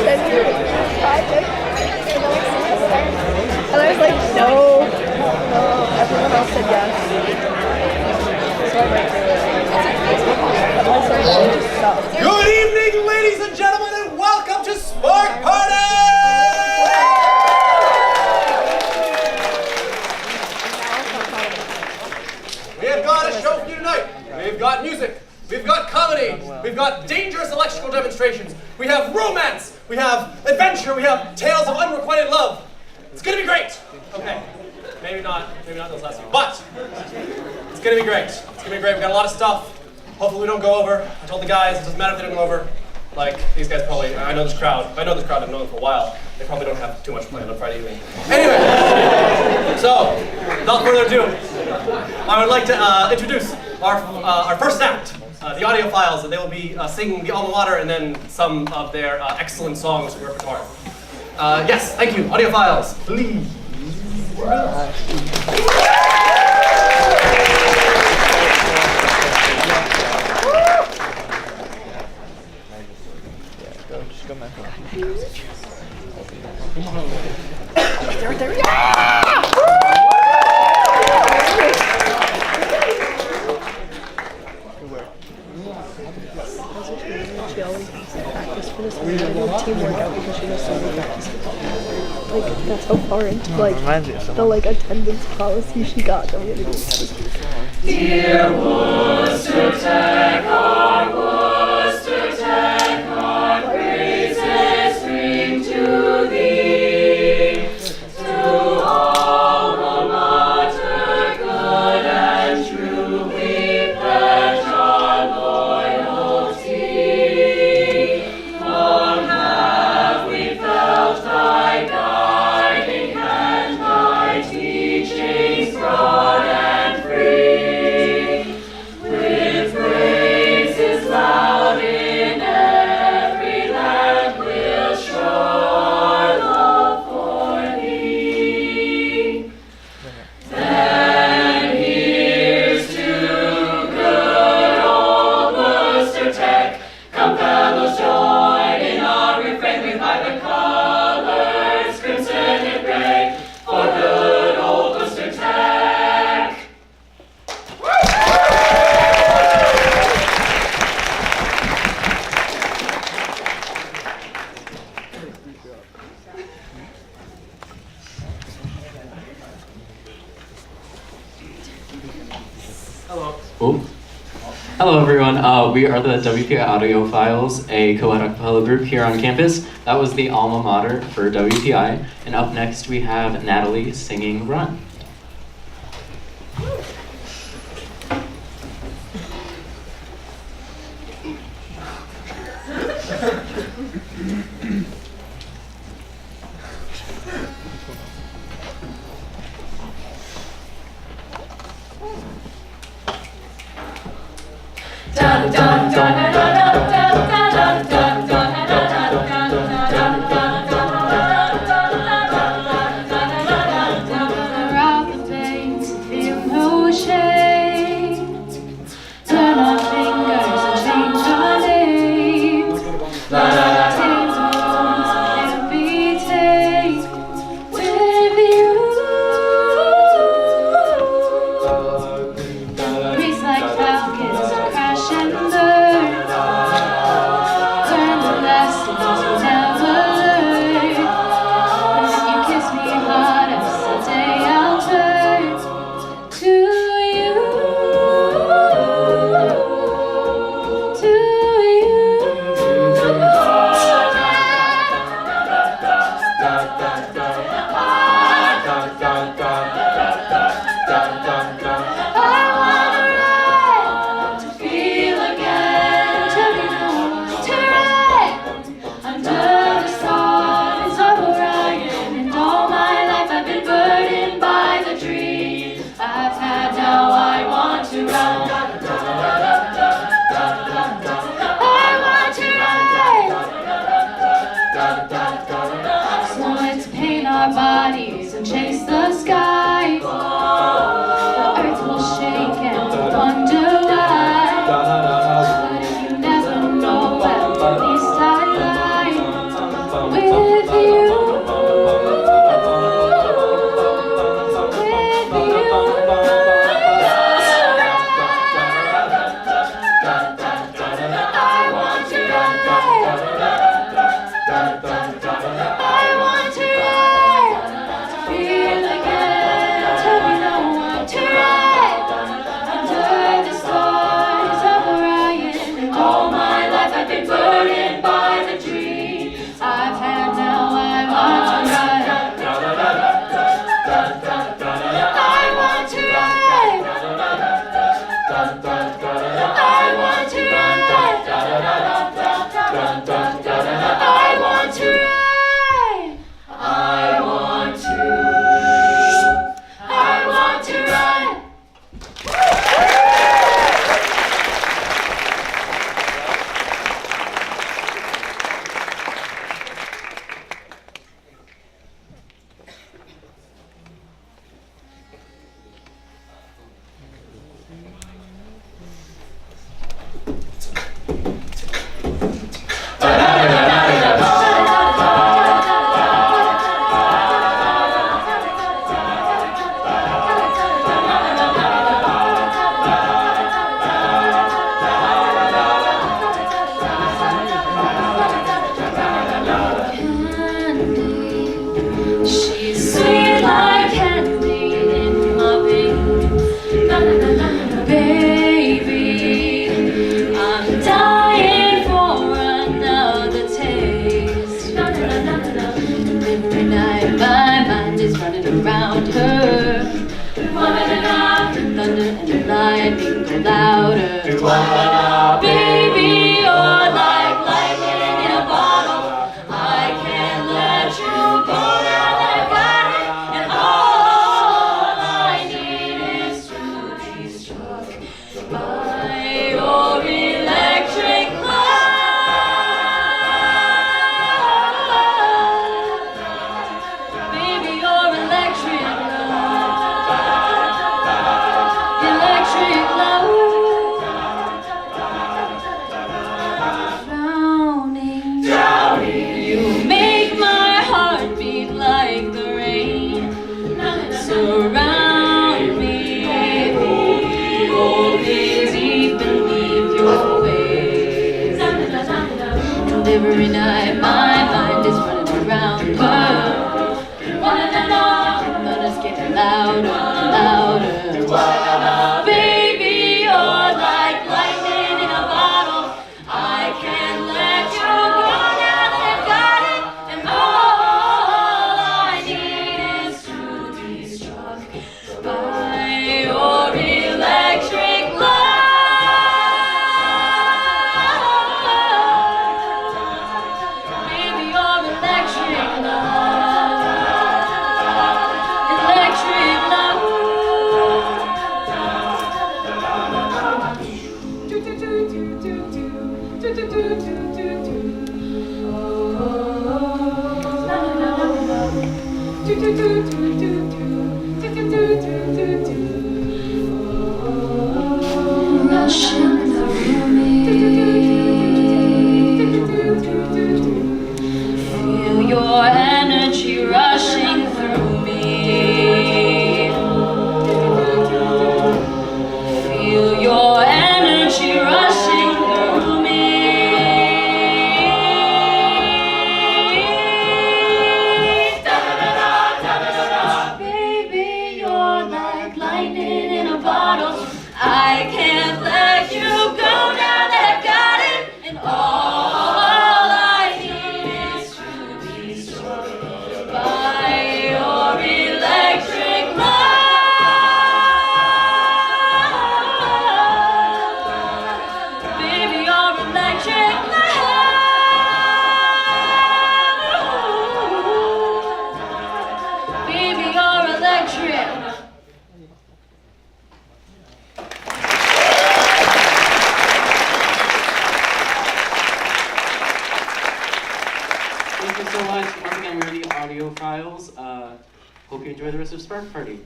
then you tried it for the next semester. And I was like, no. Everyone else said yes. So I might do it. But also, I just stopped. Good evening, ladies and gentlemen, and welcome to Spark Party! We have got a show for you tonight. We've got music. We've got comedy. We've got dangerous electrical demonstrations. We have romance. We have adventure. We have tales of unrequited love. It's gonna be great. Okay. Maybe not those last few, but it's gonna be great. It's gonna be great. We've got a lot of stuff. Hopefully we don't go over. I told the guys, it doesn't matter if they don't go over. Like, these guys probably, I know this crowd, I've known them for a while. They probably don't have too much planned on Friday evening. Anyway, so, without further ado, I would like to introduce our first act, the audiophiles, and they will be singing the alma mater and then some of their excellent songs from repertoire. Yes, thank you, audiophiles, please. Just go back. She always has to practice for this team workout because she knows so many practices. Like, that's how far into the attendance policy she got that we had to do. Dear Worcester Tech, our Worcester Tech, our praises ring to thee. Through alma mater, good and true, we pledge our loyalty. Long have we felt thy guiding hand, thy teachings broad and free. With praises loud in every land, we'll show our love for thee. Then here's to good old Worcester Tech. Come fellows, join in our refrain. We fly the colors, crimson and gray, for good old Worcester Tech. Oh. Hello everyone, we are the WPI Audiophiles, a co-ed a cappella group here on campus. That was the alma mater for WPI, and up next we have Natalie singing Run. Dun dun dun dun dun dun dun dun dun. Throughout the veins, feel no shame. Turn our fingers and change our names. Tails and every take with you. Race like falcons, crash and burn. Learn the lessons you never learned. And if you kiss me harder, someday I'll turn to you. To you. I wanna ride to feel again, to be the one to ride under the stars of Orion. And all my life I've been burdened by the dream I've had. Now I want to run. I want to ride. So let's paint our bodies and chase the sky. The earth will shake and wonder why. But if you never know, at least I lied. Baby, you're like lightning in a bottle. I can't let you go now that I've got it. And all I need is to be struck by your electric love. Baby, your electric love. Electric love. Surround me, hold me deep beneath your waves. And every night my mind is running around her. But it's getting louder and louder. Baby, you're like lightning in a bottle. I can't let you go now that I've got it. And all I need is to be struck by your electric love. Baby, your electric love. Electric love. Rushing through me, feel your energy rushing through me, feel your energy rushing through me. Baby, you're like lightning in a bottle. I can't let you go now that I've got it. And all I need is to be struck by your electric love. Baby, your electric love. Baby, your electric. Thank you so much. Once again, we're the audio files. Hope you enjoy the rest of Spark Party.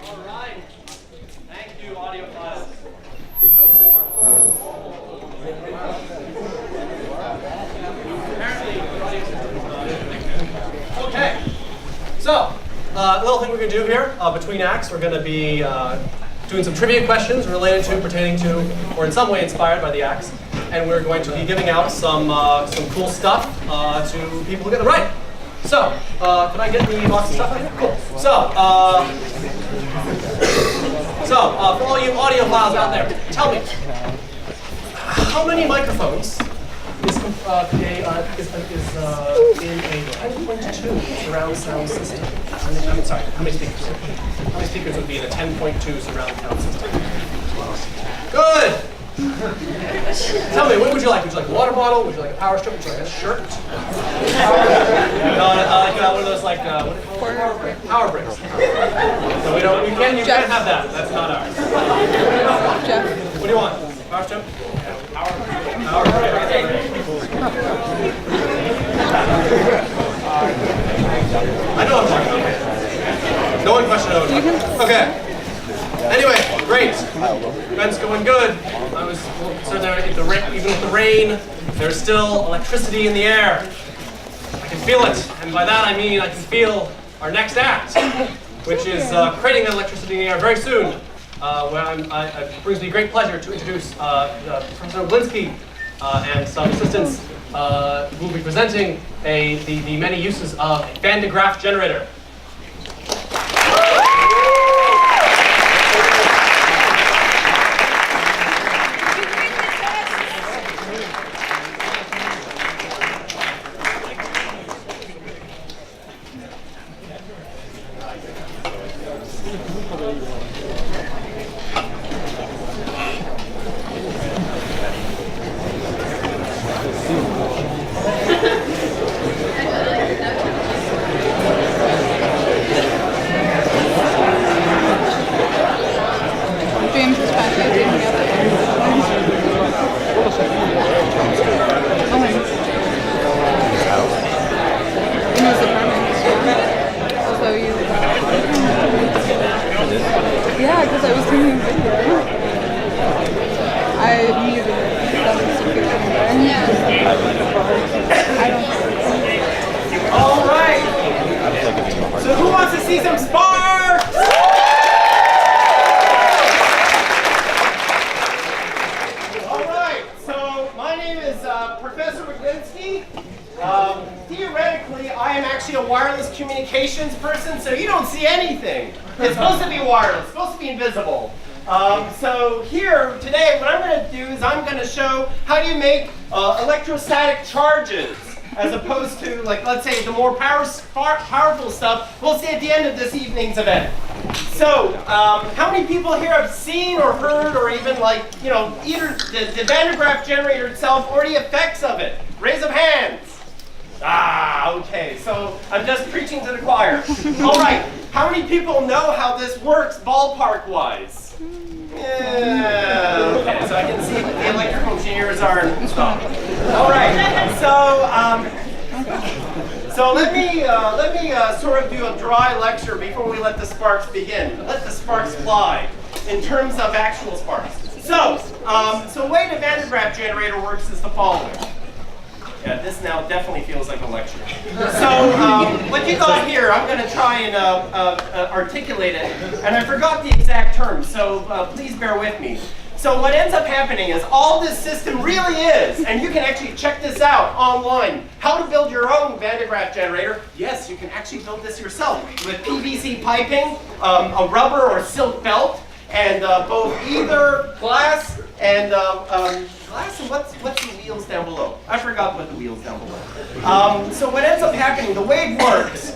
All right. little thing we're going to do here between acts, we're going to be doing some trivia questions related to, pertaining to, or in some way inspired by the acts. And we're going to be giving out some cool stuff to people who get it right. So, can I get the box of stuff out here? Cool. So, for all you audiophiles out there, tell me, how many microphones is in a 10.2 surround sound system? I'm sorry, how many speakers? How many speakers would be in a 10.2 surround sound system? Good! Tell me, what would you like? Would you like a water bottle? Would you like a power strip? Would you like a shirt? One of those what are they called? Power bricks. So you can't have that. That's not ours. Jeff. What do you want? Power strip? Power brick. I know I'm talking about. No one questioned over. Okay. Anyway, great. Event's going good. So there, even with the rain, there's still electricity in the air. I can feel it, and by that I mean I can feel our next act, which is creating that electricity in the air very soon. It brings me great pleasure to introduce Professor Oblinsky and some assistants who will be presenting the many uses of a Van de Graaff generator. James is fascinating. Yeah, because I was doing a video. I muted it. That was secret in there. I don't know. All right. So who wants to see some sparks? All right. So my name is Professor Oblinsky. Theoretically, I am actually a wireless communications person, so you don't see anything. It's supposed to be wireless, it's supposed to be invisible. So here, today, what I'm going to do is I'm going to show how do you make electrostatic charges, as opposed to, like, let's say, the more powerful stuff we'll see at the end of this evening's event. So, how many people here have seen or heard or even, like, you know, either the Van de Graaff generator itself or the effects of it? Raise of hands. Ah, okay, so I'm just preaching to the choir. All right, how many people know how this works ballpark-wise? Yeah, okay, so I can see that the electrical engineers are stopped. All right, so let me sort of do a dry lecture before we let the sparks begin. Let the sparks fly in terms of actual sparks. So, the way the Van de Graaff generator works is the following. Yeah, this now definitely feels like a lecture. So, what you got here, I'm going to try and articulate it, and I forgot the exact terms, so please bear with me. So what ends up happening is all this system really is, and you can actually check this out online, how to build your own Van de Graaff generator. Yes, you can actually build this yourself with PVC piping, a rubber or silk belt, and both either glass and what's the wheels down below? I forgot what the wheels down below. So what ends up happening, the way it works,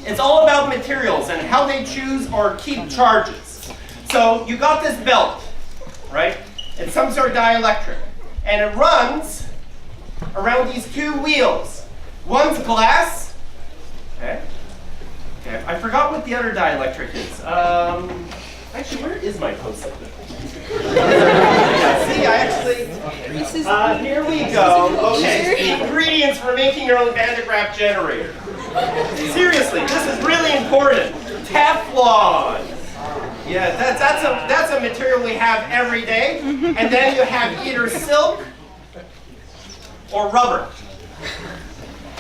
it's all about materials and how they choose or keep charges. So you got this belt, right? It's some sort of dielectric, and it runs around these two wheels. One's glass. Okay. I forgot what the other dielectric is. Actually, where is my post-it? See, I actually, here we go. Okay, the ingredients for making your own Van de Graaff generator. Seriously, this is really important. Teflon. Yeah, that's a material we have every day. And then you have either silk or rubber.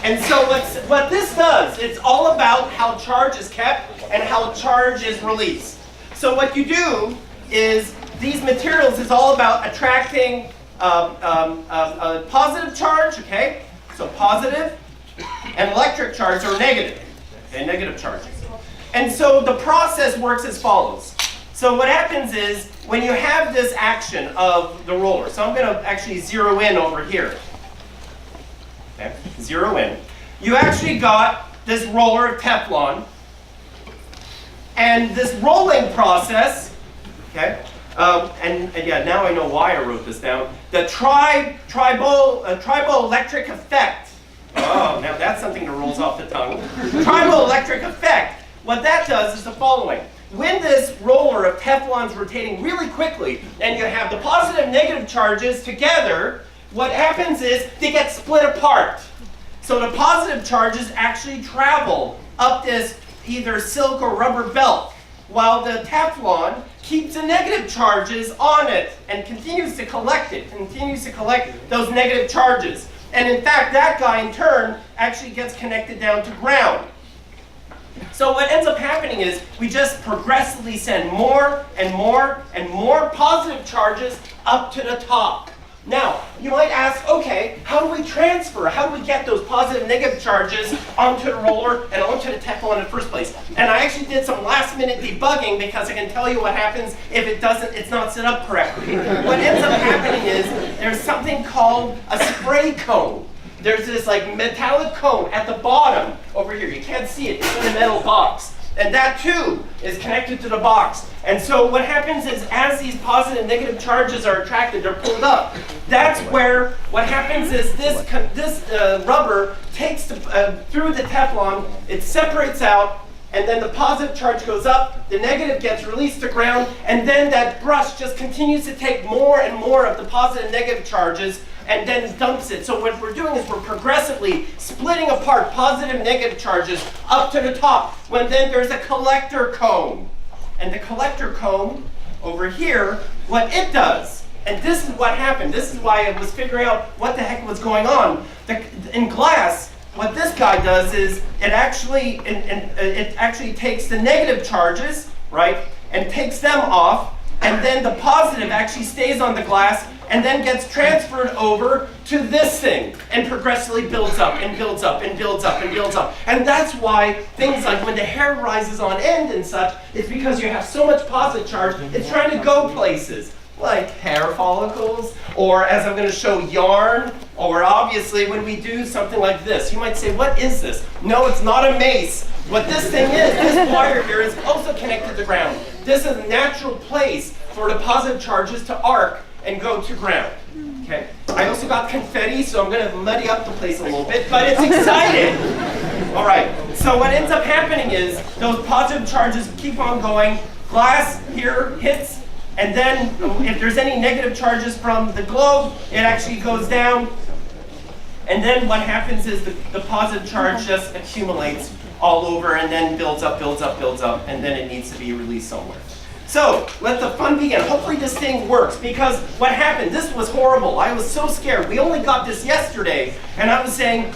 And so what this does, it's all about how charge is kept and how charge is released. So what you do is, these materials is all about attracting a positive charge, okay? So positive, and electric charge or negative, okay, negative charges. And so the process works as follows. So what happens is, when you have this action of the roller, so I'm going to actually zero in over here. Okay, zero in. You actually got this roller of Teflon, and this rolling process, okay, and yeah, now I know why I wrote this down. The triboelectric effect. Oh, now that's something that rolls off the tongue. Triboelectric effect. What that does is the following. When this roller of Teflon is rotating really quickly, and you have the positive and negative charges together, what happens is they get split apart. So the positive charges actually travel up this either silk or rubber belt, while the Teflon keeps the negative charges on it and continues to collect those negative charges. And in fact, that guy in turn actually gets connected down to ground. So what ends up happening is we just progressively send more and more and more positive charges up to the top. Now, you might ask, okay, how do we transfer? How do we get those positive and negative charges onto the roller and onto the Teflon in the first place? And I actually did some last minute debugging, because I can tell you what happens if it's not set up correctly. What ends up happening is there's something called a spray cone. There's this like metallic cone at the bottom over here. You can't see it, it's in a metal box. And that too is connected to the box. And so what happens is, as these positive and negative charges are attracted, they're pulled up. That's where what happens is this rubber takes through the Teflon, it separates out, and then the positive charge goes up, the negative gets released to ground, and then that brush just continues to take more and more of the positive and negative charges and then dumps it. So what we're doing is we're progressively splitting apart positive and negative charges up to the top, when then there's a collector cone. And the collector cone over here, what it does, and this is what happened, this is why I was figuring out what the heck was going on. In glass, what this guy does is it actually takes the negative charges, right, and takes them off, and then the positive actually stays on the glass and then gets transferred over to this thing and progressively builds up and builds up and builds up and builds up. And that's why things like when the hair rises on end and such, it's because you have so much positive charge, it's trying to go places. Like hair follicles, or as I'm going to show, yarn, or obviously when we do something like this. You might say, what is this? No, it's not a mace. What this thing is, this wire here is also connected to ground. This is a natural place for the positive charges to arc and go to ground. Okay. I also got confetti, so I'm going to muddy up the place a little bit, but it's exciting. All right, so what ends up happening is those positive charges keep on going. Glass here hits, and then if there's any negative charges from the globe, it actually goes down. And then what happens is the positive charge just accumulates all over and then builds up, builds up, builds up, and then it needs to be released somewhere. So let the fun begin. Hopefully this thing works, because what happened, this was horrible. I was so scared. We only got this yesterday, and I was saying,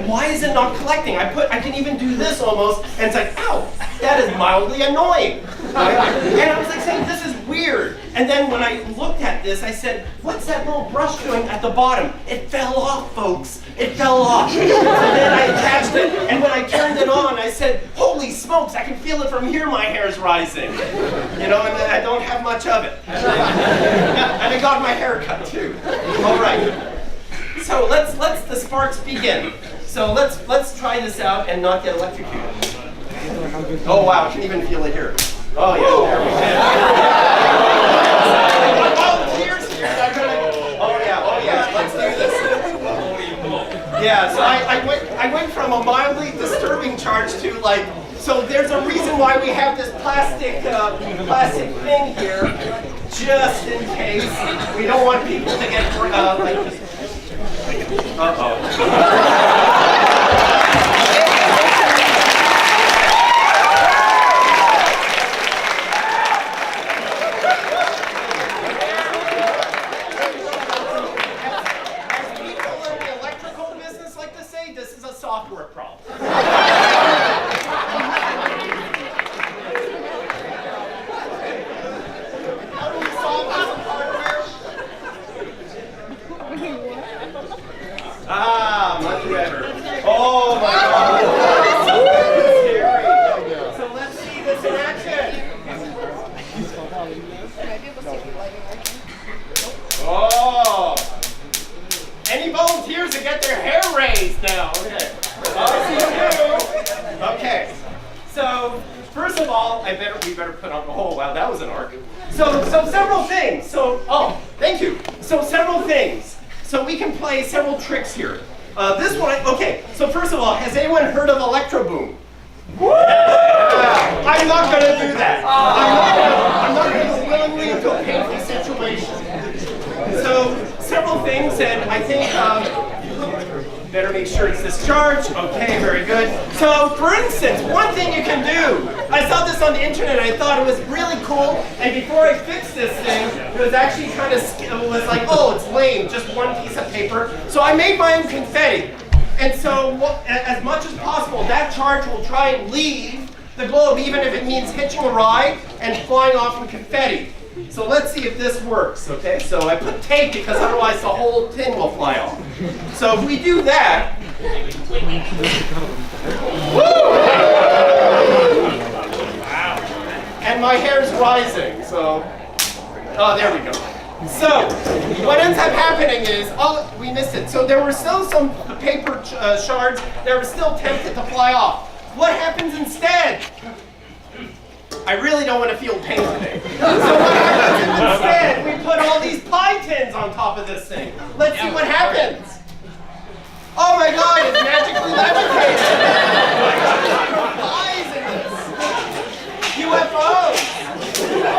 why is it not collecting? I can even do this almost, and it's like, ow, that is mildly annoying. And I was like saying, this is weird. And then when I looked at this, I said, what's that little brush doing at the bottom? It fell off, folks. It fell off. And then I attached it, and when I turned it on, I said, holy smokes, I can feel it from here, my hair's rising. You know, and I don't have much of it. And I got my hair cut too. All right. So let's the sparks begin. So let's try this out and not get electrocuted. Oh wow, I can even feel it here. Oh yeah, there we go. Volunteers here. Oh yeah, let's do this. Yeah, so I went from a mildly disturbing charge to like, so there's a reason why we have this plastic thing here, just in case. We don't want people to get like. Uh-oh. This is a Maybe we'll see if lighting working. Oh! Any volunteers to get their hair raised now? Okay. Okay. So, first of all, we better put on, oh wow, that was an arc. So several things. Thank you. So several things. So we can play several tricks here. This one, okay. So first of all, has anyone heard of Electro Boom? I'm not going to do that. I'm not going to go willingly into a painful situation. So, several things, and I think, better make sure it's discharged. Okay, very good. So, for instance, one thing you can do, I saw this on the internet, I thought it was really cool, and before I fixed this thing, it was actually kind of, it was like, oh, it's lame, just one piece of paper. So I made my own confetti. And so, as much as possible, that charge will try and leave the globe, even if it means hitching a ride and flying off in confetti. So let's see if this works, okay? So I put tape because otherwise the whole tin will fly off. So if we do that, and my hair's rising, so, oh, there we go. So, what ends up happening is, oh, we missed it. So there were still some paper shards that were still tempted to fly off. What happens instead? I really don't want to feel pain today. So what happens instead? We put all these pie tins on top of this thing. Let's see what happens. Oh my God, it's magically levitated. Pies in this. UFOs.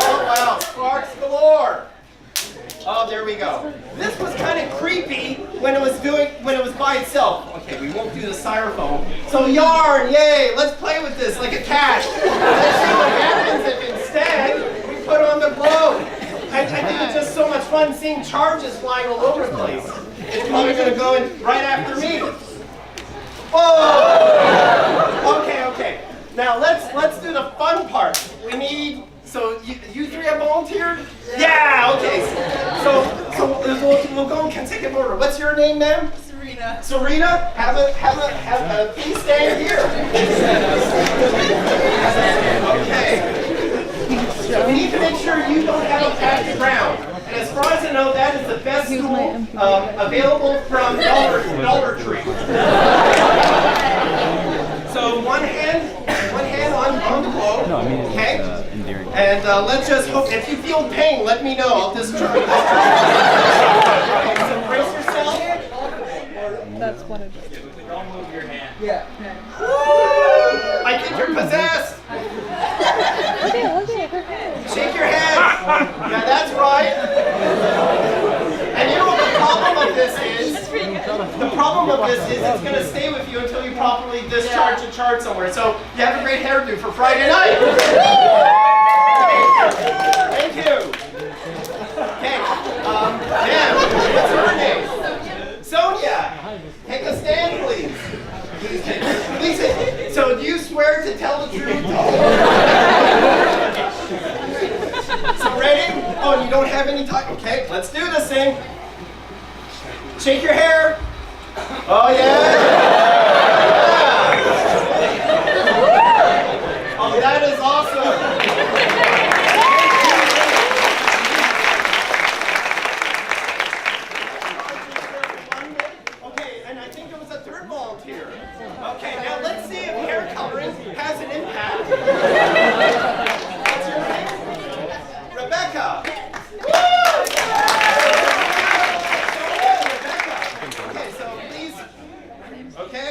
Oh wow, sparks galore. Oh, there we go. This was kind of creepy when it was by itself. Okay, we won't do the styrofoam. So yarn, yay, let's play with this like a cat. Let's see what happens if instead we put on the globe. I think it's just so much fun seeing charges flying all over the place. It's probably going to go in right after me. Oh! Okay. Now let's do the fun part. We need. So you three have volunteered? Yeah. Okay. So we'll go in consecutive order. What's your name, ma'am? Serena. Serena, have a please stand here. Okay. So we need to make sure you don't have a packed ground. And as far as I know, that is the best tool available from Dollar Tree. So one hand on the globe. Okay. And let's just hope, if you feel pain, let me know. I'll discharge. Okay, so brace yourself. That's what it is. Don't move your hand. Yeah. I think you're possessed. Look at her head. Shake your head. Yeah, that's right. And you know what the problem of this is? The problem of this is it's going to stay with you until you properly discharge the charge somewhere. So you have a great hairdo for Friday night. Thank you. Okay. Ma'am, what's her name? Sonia. Take a stand, please. Please. So do you swear to tell the truth? So ready? Oh, you don't have any time? Okay, let's do this thing. Shake your hair. Oh, yeah. Oh, that is awesome. Okay, and I think there was a third volunteer. Okay, now let's see if hair coloring has an impact. What's your name? Rebecca. Okay?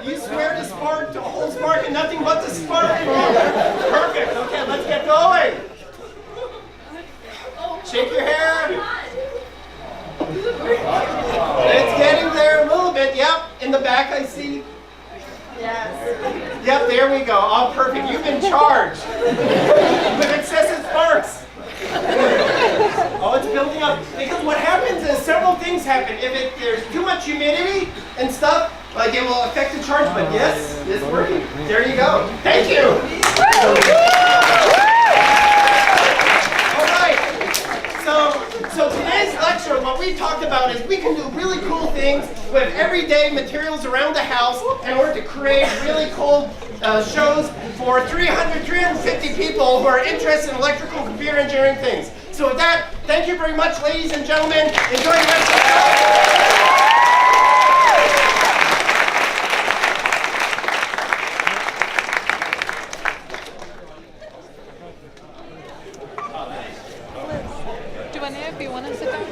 You swear to spark, to whole spark and nothing but the spark. Perfect. Okay, let's get going. Shake your hair. It's getting there a little bit. Yep, in the back I see. Yes. Yep, there we go. Oh, perfect. You've been charged with excessive sparks. Oh, it's building up. Because what happens is several things happen. If there's too much humidity and stuff, like it will affect the charge, but yes, it's working. There you go. Thank you. All right. So today's lecture, what we talked about is we can do really cool things with everyday materials around the house in order to create really cool shows for for 350 people who are interested in electrical and computer engineering things. So with that, thank you very much, ladies and gentlemen. Enjoy the rest of the Giovanni, if you want to sit down.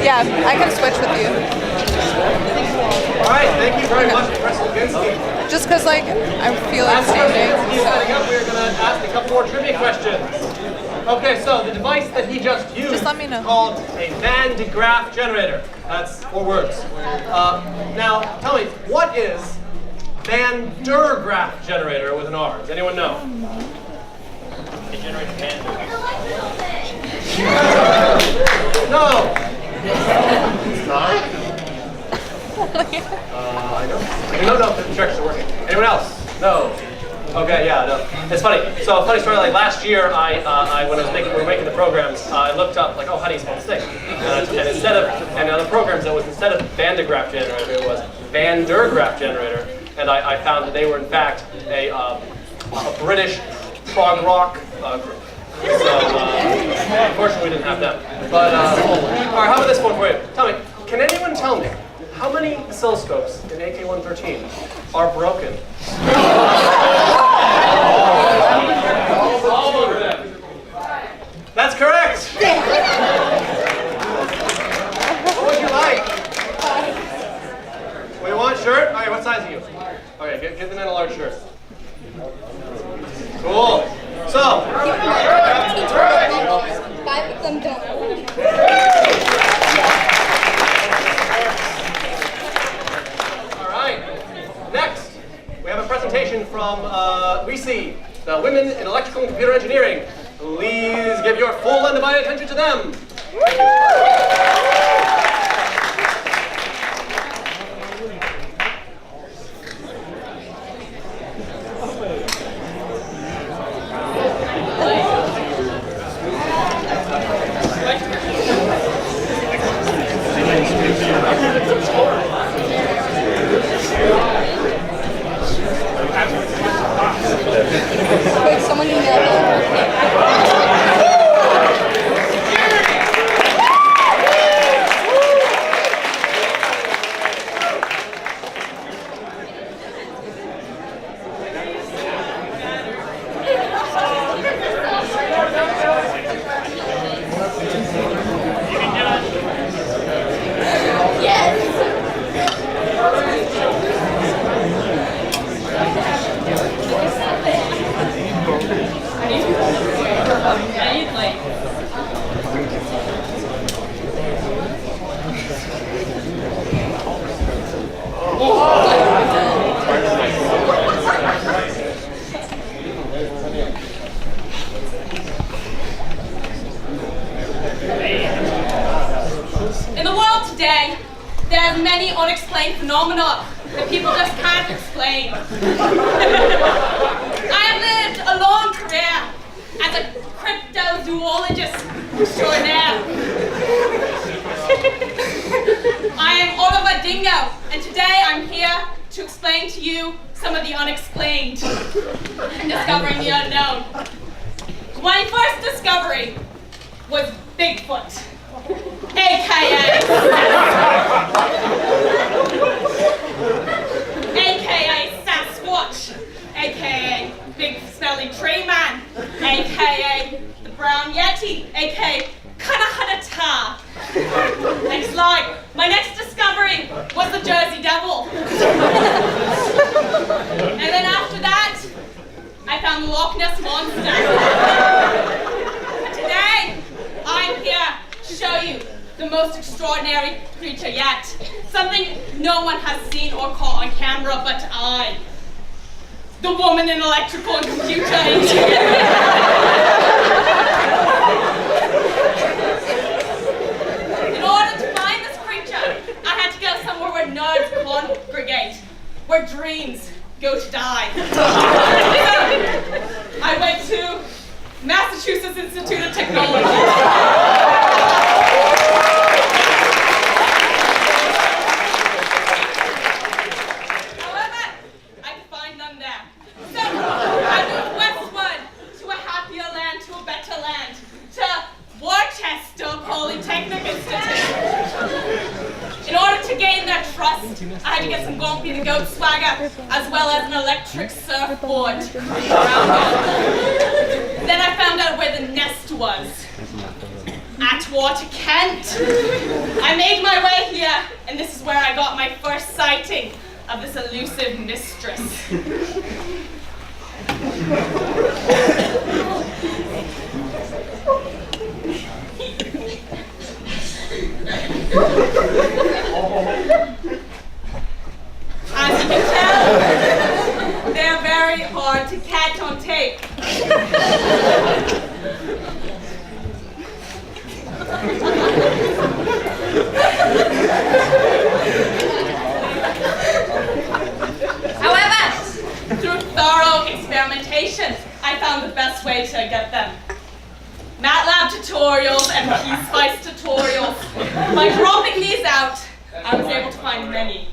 Yeah, I can switch with you. All right, thank you very much, Professor Levinsky. Just because, like, I feel like As Professor standing. Levinsky is setting up, we're going to ask a couple more trivia questions. Okay, so the device that he just used Just let me know. is called a Van de Graaff generator. That's 4 words. Now, tell me, what is Van der Graaff generator with an R? Does anyone know? It generates Van der Graaff. No. It's not? I don't know if the instructions are working. Anyone else? No. Okay, yeah, no. It's funny. So, funny story. Like last year, when we were making the programs, I looked up like, oh, how do you spell this thing? And instead of the programs, it was instead of Van de Graaff generator, it was Van der Graaff generator, and I found that they were in fact a British prog rock group. So, unfortunately, we didn't have them. But all right, how about this one for you? Tell me, can anyone tell me how many oscilloscopes in AK-113 are broken? That's correct. What would you like? What do you want? Shirt? All right, what size are you? Okay, get them in a large shirt. Cool. So. 5 of them don't. All right. Next, we have a presentation from WPI, the Women in Electrical and Computer Engineering. Please give your full undivided attention to them. Wait, someone emailed me. In the world today, there's many unexplained phenomena that people just can't explain. I have lived a long career as a cryptozoologist extraordinaire. I am Oliver Dingo, and today I'm here to explain to you some of the unexplained and discovering the unknown. My first discovery was Bigfoot, AKA Sasquatch, AKA Big Smelly Tree Man, AKA the Brown Yeti, AKA Kanahadata. Next slide. My next discovery was the Jersey Devil. And then after that, I found the Loch Ness Monster. But today, I'm here to show you the most extraordinary creature yet. Something no one has seen or caught on camera but I. The woman in electrical and computer engineering. In order to find this creature, I had to go somewhere where nerds congregate, where dreams go to die. So, I went to Massachusetts Institute of Technology. as well as an electric surfboard. Then I found out where the nest was. Atwater, Kent. I made my way here, and this is where I got my first sighting of this elusive mistress. As you can tell, they're very hard to catch on tape. However, through thorough experimentation, I found the best way to get them. MATLAB tutorials and PSpice tutorials. By dropping these out, I was able to find many.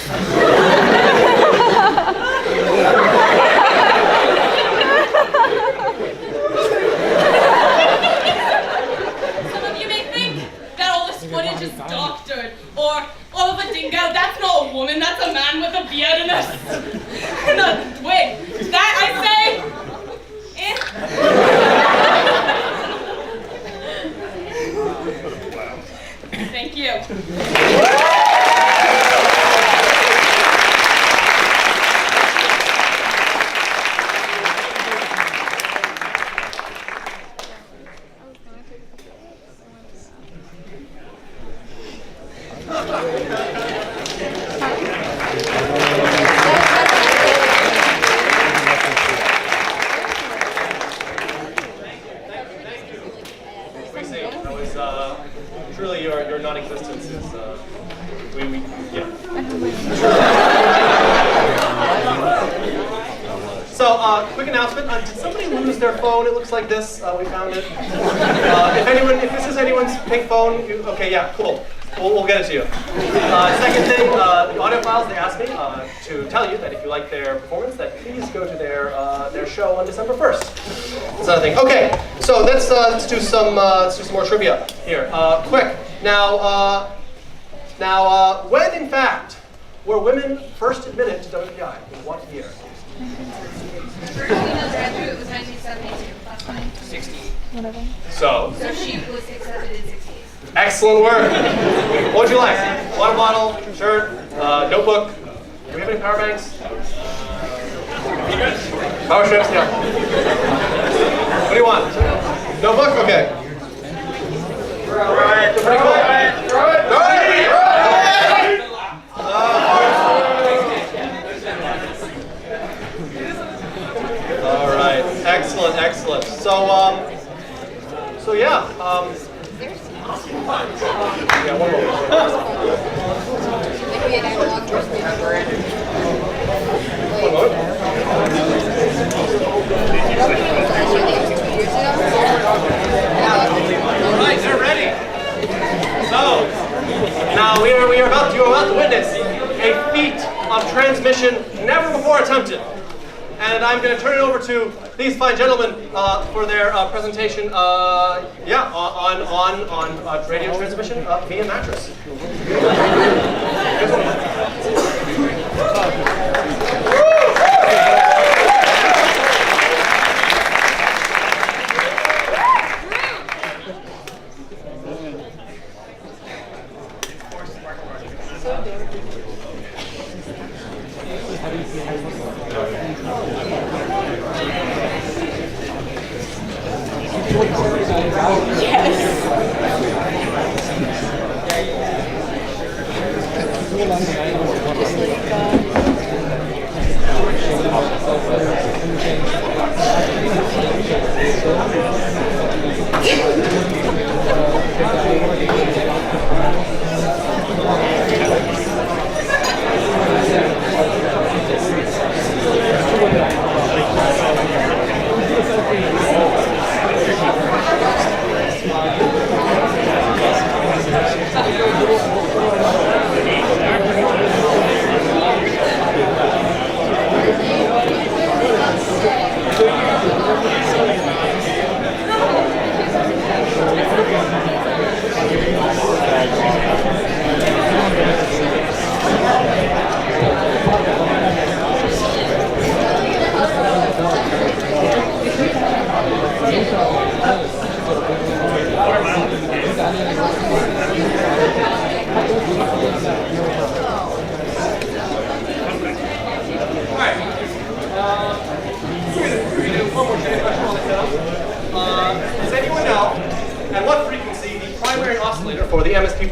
Some of you may think that all this footage is doctored, or all of a dingo, that's not a woman, that's a man with a beard and a wig. That, I say, Thank you. Truly, your non-existence is, yeah. So, quick announcement. Did somebody lose their phone? It looks like this. We found it. If this is anyone's pink phone, okay, yeah, cool. We'll get it to you. Second thing, the audio files, they asked me to tell you that if you like their performance, that please go to their show on December 1st. That's another thing. Okay, so let's do some more trivia here. Quick. Now, when in fact were women first admitted to WPI? In what year? First female graduate was 1972. 60. Whatever. So she was accepted in 60s. Excellent work. What would you like? Water bottle, shirt, notebook. Do we have any power banks? Power strips, yeah. What do you want? Notebook? Okay. Throw it. Pretty cool. Throw it. Throw it. All right. Excellent. Excellent. So yeah. Yeah, one more. One more. All right, they're ready. So now we are about to witness a feat of transmission never before attempted. And I'm going to turn it over to these fine gentlemen for their presentation. On radio transmission via mattress.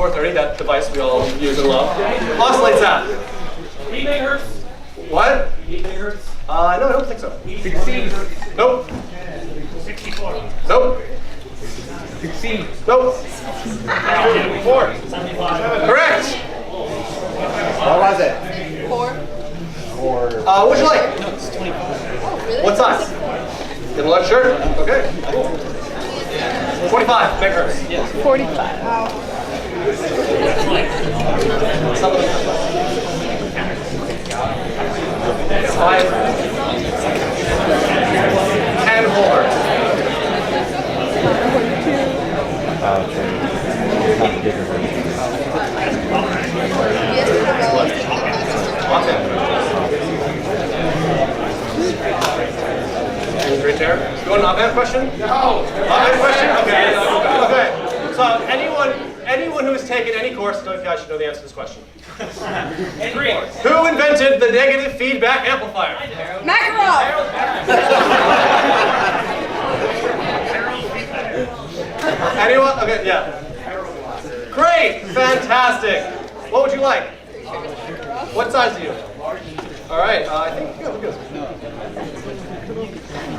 430, that device we all use and love, oscillates at. 8 megahertz. What? 8 megahertz. No, I don't think so. 16. Nope. 64. Nope. 16. Nope. 4. 75. Correct. What was it? 4. What would you like? Oh, really? What size? Get a large shirt? Okay. Cool. 45 megahertz. Yes. 45. Five. Can holder. Right there. You want an off-hand question? No. Off-hand question? Okay. Okay. So anyone who has taken any course at WPI should know the answer to this question. Who invented the negative feedback amplifier? Makarov! Anyone? Okay, yeah. Great! Fantastic! What would you like? What size do you? All right, I think we're good.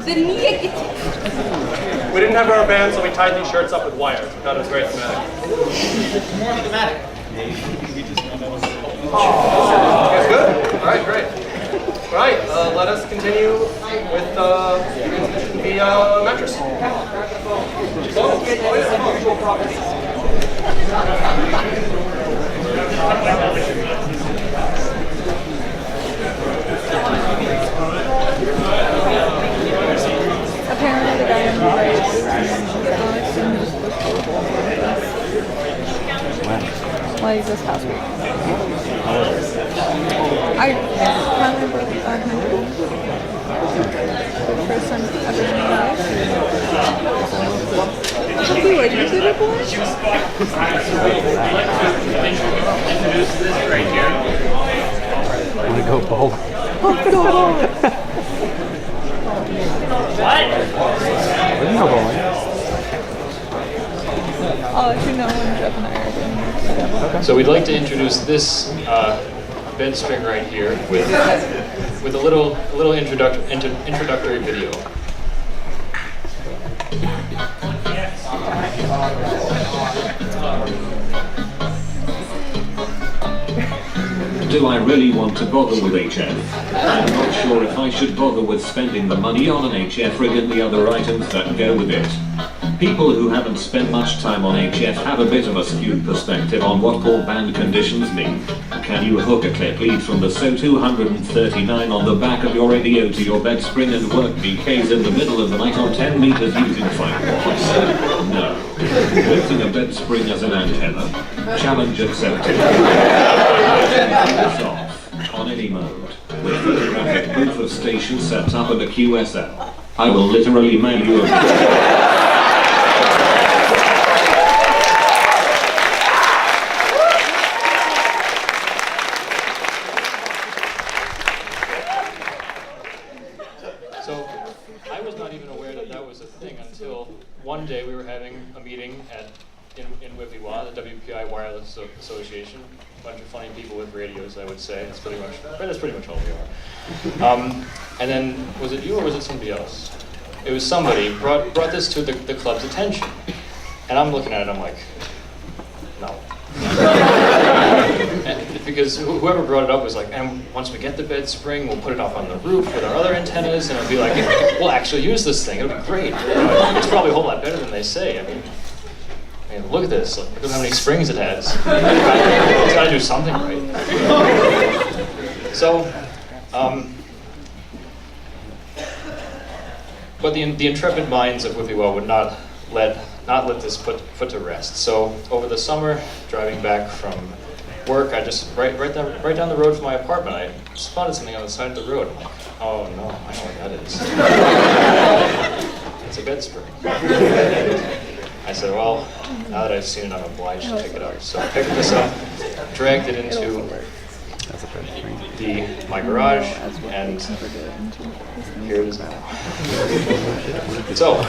The negative. We didn't have rubber bands, so we tied these shirts up with wires. We thought it was very thematic. It's more thematic. That's good? All right, great. All right, let us continue with the mattress. Apparently the guy in the right like this past week. I finally broke 100. First time ever in my life. Have you waited to do before? I'm gonna go bowling. Let's go bowling. What? We can go bowling. I'll let you know when Jeff and I are doing it. So we'd like to introduce this bed string right here with a little introductory video. Do I really want to bother with HF? I'm not sure if I should bother with spending the money on an HF rig and the other items that go with it. People who haven't spent much time on HF have a bit of a skewed perspective on what poor band conditions mean. Can you hook a clip lead from the SO 239 on the back of your radio to your bed spring and work BKs in the middle of the night on 10 meters using 5 watts? No. Using a bed spring as an antenna? Challenge accepted. This off, on any mode, with photographic proof of station set up and a QSL. I will literally mail you a So I was not even aware that that was a thing until one day we were having a meeting in WPI, the WPI Wireless Association. A bunch of funny people with radios, I would say. That's pretty much all we are. And then, was it you or was it somebody else? It was somebody brought this to the club's attention. And I'm looking at it, I'm like, no. Because whoever brought it up was like, and once we get the bed spring, we'll put it up on the roof with our other antennas, and it'll be like, we'll actually use this thing, it'll be great. It's probably a whole lot better than they say. I mean, look at this, look at how many springs it has. It's gotta do something right. So, but the intrepid minds of WPI would not let this put to rest. So over the summer, driving back from work, I just right down the road from my apartment, I spotted something on the side of the road. I'm like, oh no, I know what that is. It's a bed spring. I said, well, now that I've seen it, I'm obliged to pick it up. So I picked this up, dragged it into my garage, and here it is now. So,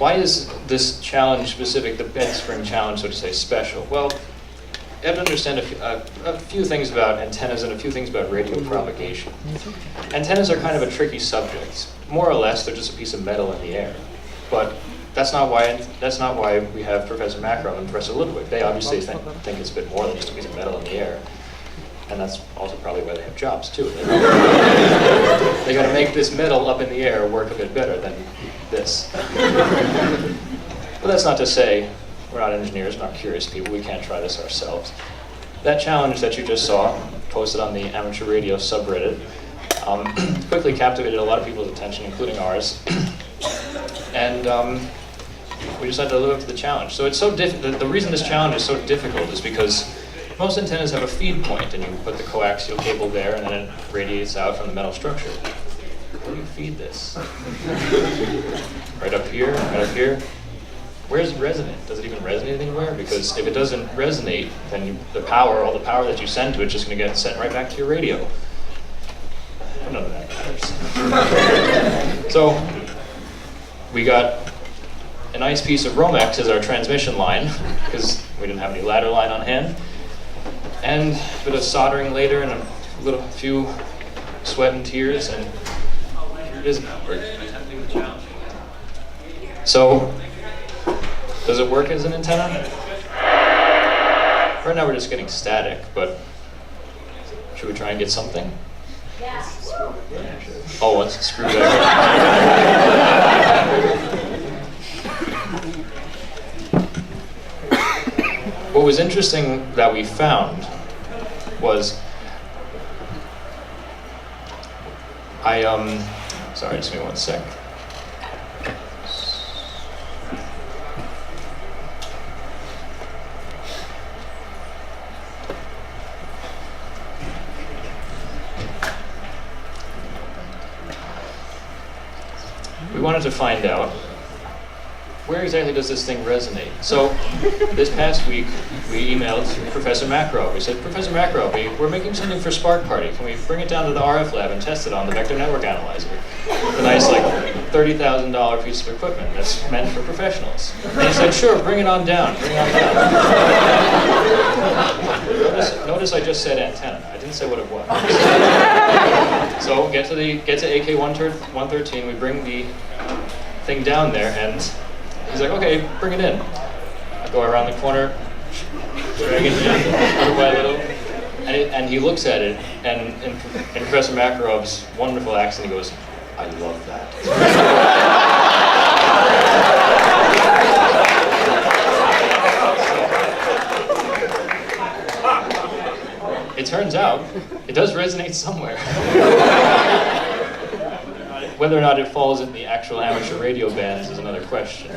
why is this challenge specific, the bed spring challenge, so to say, special? Well, you have to understand a few things about antennas and a few things about radio propagation. Antennas are kind of a tricky subject. More or less, they're just a piece of metal in the air. But that's not why we have Professor Macro and Professor Ludwig. They obviously think it's a bit more than just a piece of metal in the air. And that's also probably why they have jobs, too. They got to make this metal up in the air work a bit better than this. But that's not to say we're not engineers, we're not curious people, we can't try this ourselves. That challenge that you just saw, posted on the amateur radio subreddit, quickly captivated a lot of people's attention, including ours. And we decided to live up to the challenge. So it's so the reason this challenge is so difficult is because most antennas have a feed point, and you put the coaxial cable there, and then it radiates out from the metal structure. Where do you feed this? Right up here, right up here. Where's it resonate? Does it even resonate anywhere? Because if it doesn't resonate, then all the power that you send to it is just going to get sent right back to your radio. But none of that matters. So we got a nice piece of Romex as our transmission line, because we didn't have any ladder line on hand. And a bit of soldering later and a few sweat and tears, and here it is now. We're attempting the challenge. So, does it work as an antenna? Right now we're just getting static, but should we try and get something? Yes. Oh, let's screw that. What was interesting that we found was, sorry, just give me one sec. We wanted to find out, where exactly does this thing resonate? So this past week, we emailed Professor Macro. We said, Professor Macro, we're making something for Spark Party. Can we bring it down to the RF lab and test it on the vector network analyzer? The nice, like, $30,000 piece of equipment that's meant for professionals. And he said, sure, bring it on down, bring it on down. Notice I just said antenna. I didn't say what it was. So get to AK-113, we bring the thing down there, and he's like, okay, bring it in. I go around the corner, drag it in, little by little, and he looks at it, and in Professor Makarov's wonderful accent, he goes, I love that. It turns out, it does resonate somewhere. Whether or not it falls in the actual amateur radio bands is another question.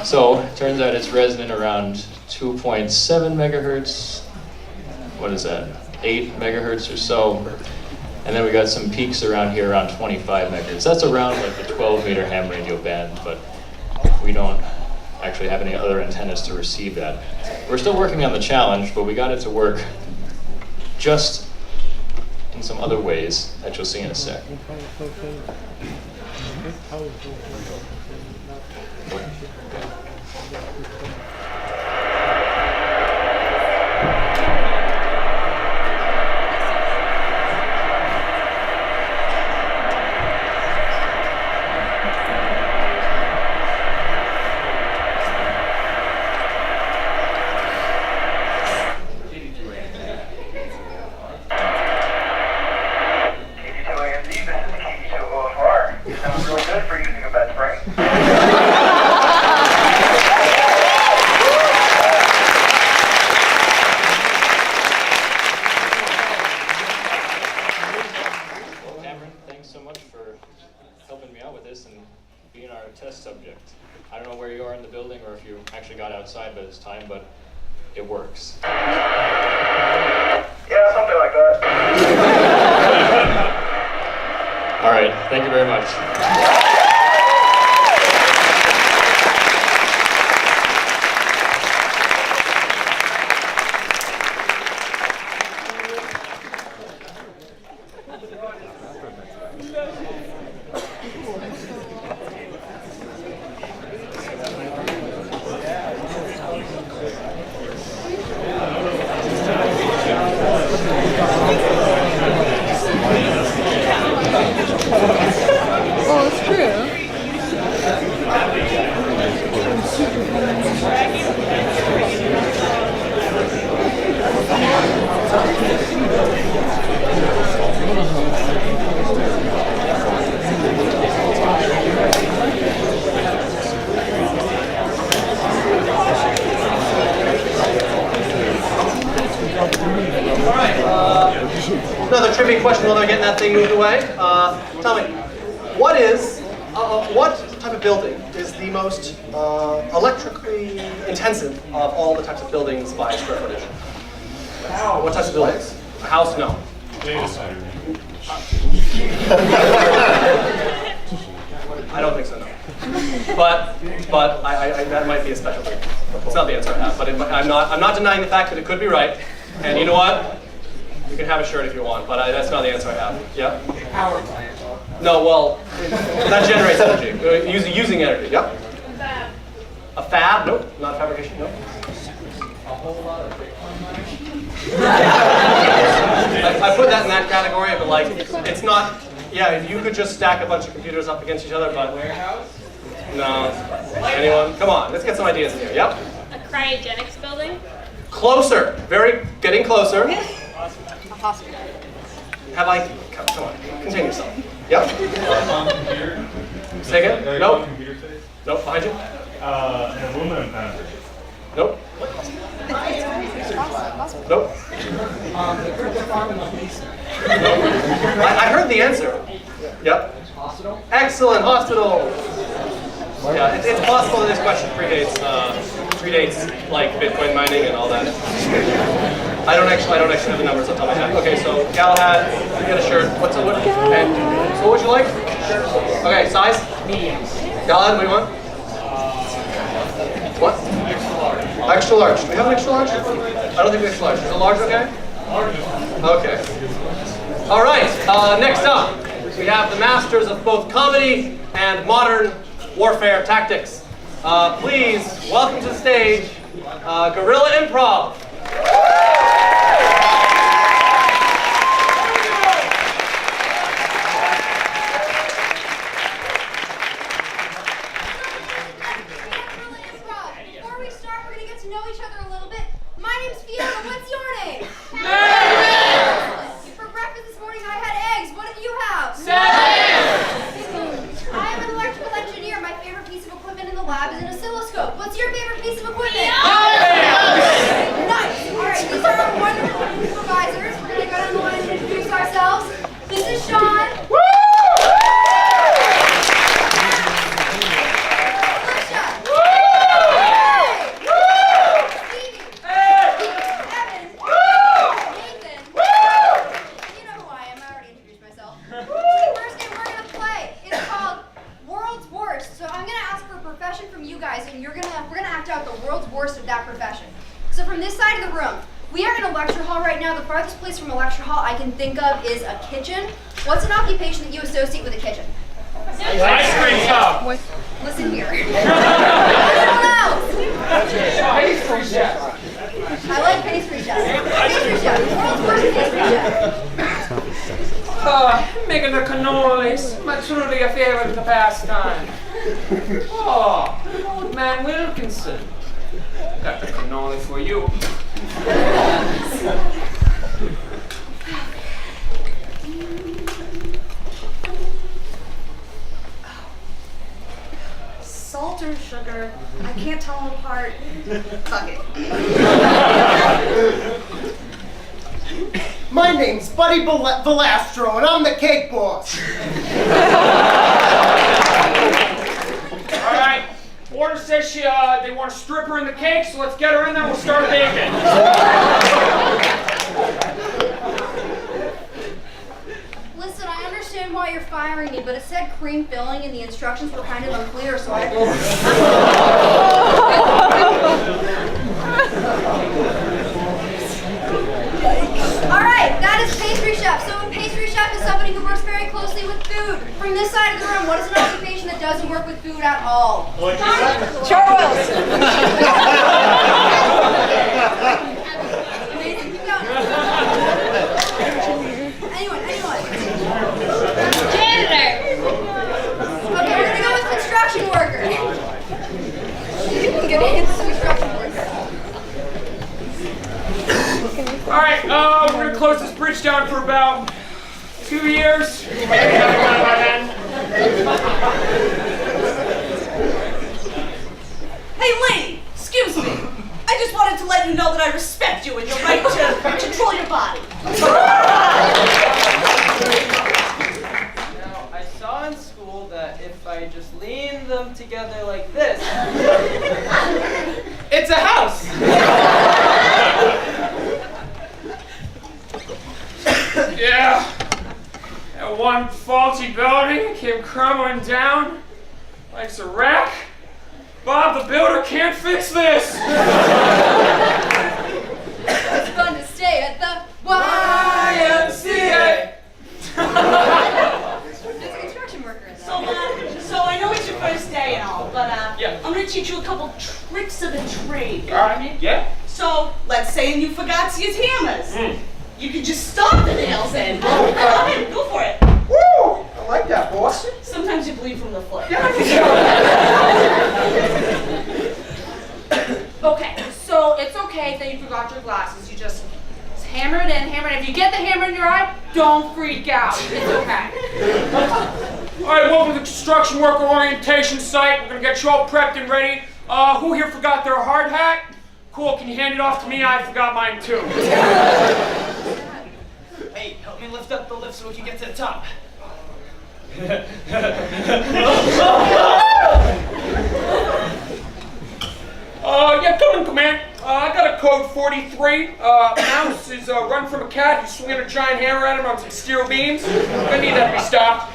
So, it turns out it's resonant around 2.7 megahertz. What is that? 8 megahertz or so. And then we got some peaks around here around 25 megahertz. That's around like the 12-meter ham radio band, but we don't actually have any other antennas to receive that. We're still working on the challenge, but we got it to work just in some other ways that you'll see in a sec. Outside by this time, but it works. Yeah, something like that. All right, thank you very much. trivia question while they're getting that thing moved away. Tell me, what type of building is the most electrically intensive of all the types of buildings by square footage? What types of buildings? A house? No. Data center. I don't think so, no. But that might be a specialty. It's not the answer I have, but I'm not denying the fact that it could be right. And you know what? You can have a shirt if you want, but that's not the answer I have. Yeah? Power plant. No, well, that generates energy. Using energy, yep. A fab? Nope, not fabrication, nope. A whole lot of Bitcoin mining. I put that in that category, but like, it's not, yeah, if you could just stack a bunch of computers up against each other, but. Warehouse? No. Anyone? Come on, let's get some ideas in here, yep. A cryogenics building? Closer, getting closer. A hospital. Come on, contain yourself. Yep. Say again? Nope. Nope, behind you? An aluminum foundry. Nope. Nope. I heard the answer. Yep. Hospital? Excellent, hospital. Yeah, it's possible that this question predates like Bitcoin mining and all that. I don't actually have the numbers on top of my head. Okay, so Galahad, you get a shirt. What would you like? Okay, size? Medium. Galahad, what do you want? What? Extra large. Do we have an extra large? I don't think we have extra large. Is a large okay? Okay. All right. Next up, we have the masters of both comedy and modern warfare tactics. Please welcome to the stage, Guerrilla Improv. Before we start, we're going to get to know each other a little bit. My name's Fiona. What's your name? For breakfast this morning, I had eggs. What did you have? I am an electrical engineer. My favorite piece of equipment in the lab is an oscilloscope. What's your favorite piece of equipment? Nice. All right, these are our wonderful supervisors. We're going to go down the line and introduce ourselves. This is Sean. So from this side of the room, we are in a lecture hall right now. The farthest place from a lecture hall I can think of is a kitchen. What's an occupation that you associate with a kitchen? Ice cream shop. Listen here. Anyone else? Pastry chef. I like pastry chef. Pastry chef. The world's worst pastry chef. Making the cannolis. Truly a favorite pastime. Oh, old man Wilkinson. Got the cannoli for you. Salt or sugar? I can't tell them apart. Fuck it. My name's Buddy Velastro, and I'm the cake boss. All right. Order says they want a stripper in the cake, so let's get her in there. We'll start baking. Listen, I understand why you're firing me, but it said cream filling and the instructions were kind of unclear, so I... Alright, that is pastry chef. So a pastry chef is somebody who works very closely with food. From this side of the room, what is an occupation that doesn't work with food at all? Charles! Amazing, keep going. Anyone? Janitor! Okay, we're gonna go with construction worker. You can get it. Construction worker. All right, we're gonna close this bridge down for about 2 years. Hey, lady! Excuse me! I just wanted to let you know that I respect you and your right to control your body. Now, I saw in school that if I just lean them together like this, it's a house. Yeah. That one faulty building came crumbling down like a wreck. Bob the builder can't fix this. It's fun to stay at the YMCA. There's a construction worker in there. So I know it's your first day and all, but Yeah. I'm gonna teach you a couple tricks of the trade. All right. Yeah. So let's say you forgot to use hammers. You can just stomp the nails in. Go ahead, go for it. Woo! I like that, boss. Sometimes you bleed from the foot. Okay, so it's okay that you forgot your glasses. You just hammer it in, hammer it in. If you get the hammer in your eye, don't freak out. It's okay. All right, welcome to the construction worker orientation site. We're gonna get you all prepped and ready. Who here forgot their hard hat? Cool, can you hand it off to me? I forgot mine too. Hey, help me lift up the lift so we can get to the top. Yeah, come in, command. I got a code 43. Mouse is run from a cat. You swing a giant hammer at him on some steel beams. I need that to be stopped.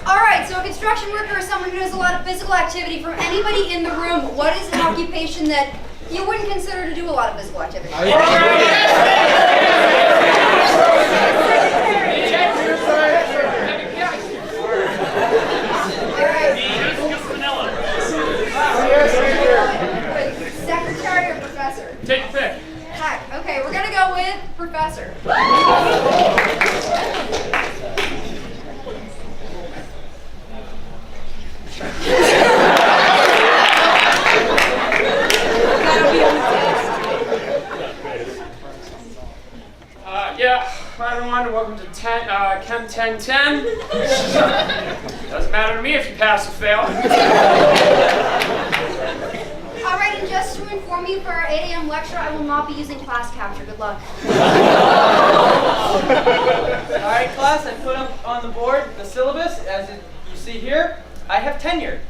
Alright, so a construction worker is someone who does a lot of physical activity. From anybody in the room, what is an occupation that you wouldn't consider to do a lot of physical activity? Secretary or professor? Take your pick. Heck, okay, we're gonna go with professor. Yeah, hi everyone, and welcome to Chem 1010. Doesn't matter to me if you pass or fail. Alright, and just to inform you, for our 8 a.m. lecture, I will not be using class capture. Good luck. Alright, class, I put up on the board the syllabus. As you see here, I have tenure.